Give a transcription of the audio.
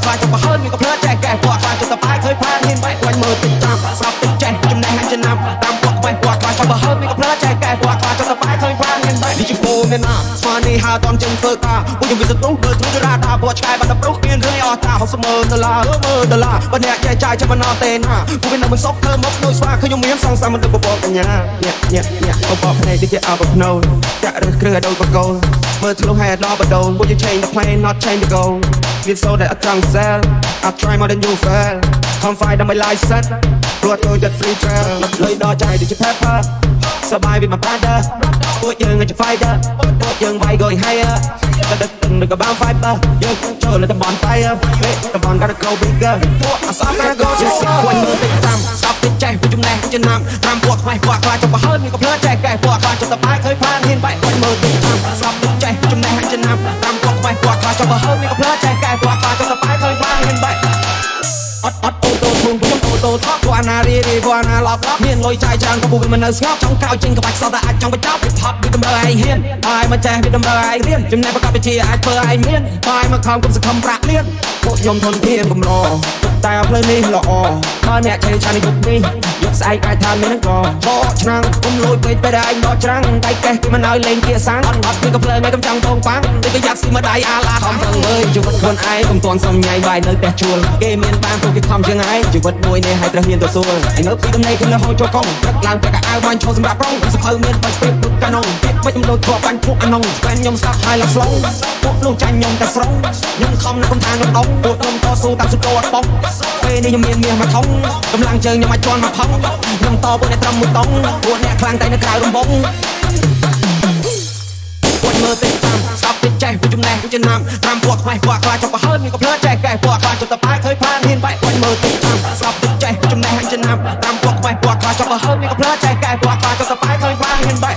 ខ្លាចទៅបើមានក៏ភ្លើចែកកែពួកខ្លាចទៅតបាយឃើញផានហ៊ានបែកវិញមើលទឹកតាមស្រាប់ទឹកចេះចំណេះចំណាំតាមពួកខ្វាយពួកខ្លាចទៅបើមានក៏ភ្លើចែកកែពួកខ្លាចទៅតបាយឃើញផានហ៊ានបែកនេះជាគោលអ្នកណាស្មាននេះហាតនជើងធ្វើការពួកយើងវាសតុងធ្វើទ្រូចរាដាពួកឆ្កែបាត់តែប្រុសមានរឿងអស់តា$60,000បើអ្នកចែកចាយចាំមិនអត់ទេណាពួកវានៅមិនសុកធ្វើមកដូចស្វាឃើញខ្ញុំមានសង្សារមិនទៅបបកញ្ញាញាក់បបកភ្នែកដូចជាអបភ្នោចាក់រើសគ្រឿងឲ្យដូចបកូលមើលធ្លុះឲ្យដល់បដូនពួកយើង change the plan not change the goal វាសូតែអត់ចង់ sell I try more than you fail come fight on my life set ព្រោះtôi just free trail លុយដល់ចាយដូចជា pepper សបាយវាមក brother ពួកយើងជា fighter ពួកយើងវាយ going higher ដឹកនឹងកបាំ fiber យើងចូលលើតំបន់ fire តំបន់ gotta go bigger ពួកអសអ go ជាស្គាល់មើលតិចតាមស្ដាប់តិចចេះពួកចំណេះចំណាំតាមពួកខ្វាយពួកខ្លាចទៅបើហើយមានក៏ភ្លើចែកកែពួកខ្លាចទៅតបាយឃើញផានហ៊ានបែកមើលតិចតាមស្ដាប់តិចចេះចំណេះចំណាំតាមពួកខ្វាយពួកខ្លាចទៅបើហើយមានក៏ភ្លើចែកកែពួកខ្លាចទៅតបាយឃើញផានហ៊ានបែកអត់អូតូធុងខ្ញុំអូតូថតពួកអាណារីពួកអាណាឡប់មានលុយចាយច្រើនក៏ពួកវាមិននៅស្ងប់ចង់កោចេញក្បាច់សតតែអាចចង់បញ្ចប់ពីផប់វាតម្រូវឯងហ៊ានហើយមកចេះវាតម្រូវឯងរៀនចំណេះប្រកបវិជ្ជាអាចធ្វើឯងមានហើយមកខំគុំសង្ឃឹមប្រាក់លៀនពួកខ្ញុំធនធានកំរតែផ្លូវនេះល្អបើអ្នកឆេឆាននេះនេះយកស្អែកអាចថាមាននឹងក៏បោឆ្នាំងគុំលួយពេកពេលឯងដកច្រាំងតែកេះគេមិនឲ្យលេងគៀសាំងអត់មានកំភ្លើងឯងកំចង់តងប៉ាំងដូចក៏យ៉ាប់ស៊ីមកដៃអាឡាខំប្រឹងមើលជីវិតខ្លួនឯងកុំទាន់សំញ៉ៃបាយនៅផ្ទះជួលគេមានបានពួកគេខំជាងឯងជីវិតមួយនេះឲ្យត្រូវហ៊ានទទួលឯនៅពីដំណេកគ្នាហូរចូលកងព្រឹកឡើងតែកៅបាញ់ឈោសម្រាប់ប្រងសភៅមានបាច់ពេកពុកកាណុងពេកមិនដូចធ្លាប់បាញ់ពួកអាណុងស្បែនខ្ញុំស្ដាប់ហើយឡស្លងពួកនោះចាញ់ខ្ញុំតែស្រងខ្ញុំខំនៅក្នុងឋាននោះអងពួកខ្ញុំតស៊ូតាមសុទ្ធអត់បងពេលនេះខ្ញុំមានមាសមកថងកម្លាំងជើងខ្ញុំអាចជន់មកផឹងខ្ញុំតពួកអ្នកត្រឹមមួយតង់ពួកអ្នកខ្លាំងតែនៅក្រៅរំបងពួកមើលតិចតាមស្ដាប់តិចចេះពួកចំណេះចំណាំតាមពួកខ្វាយពួកខ្លាចទៅបើហើយមានក៏ភ្លើចែកកែពួកខ្លាចទៅតបាយឃើញផានហ៊ានបែកពួកមើលតិចតាមស្ដាប់តិចចេះពួកចំណេះចំណាំតាមពួកខ្វាយពួកខ្លាចទៅបើហើយមានក៏ភ្លើចែកកែពួកខ្លាចទៅតបាយឃើញផានហ៊ានបែក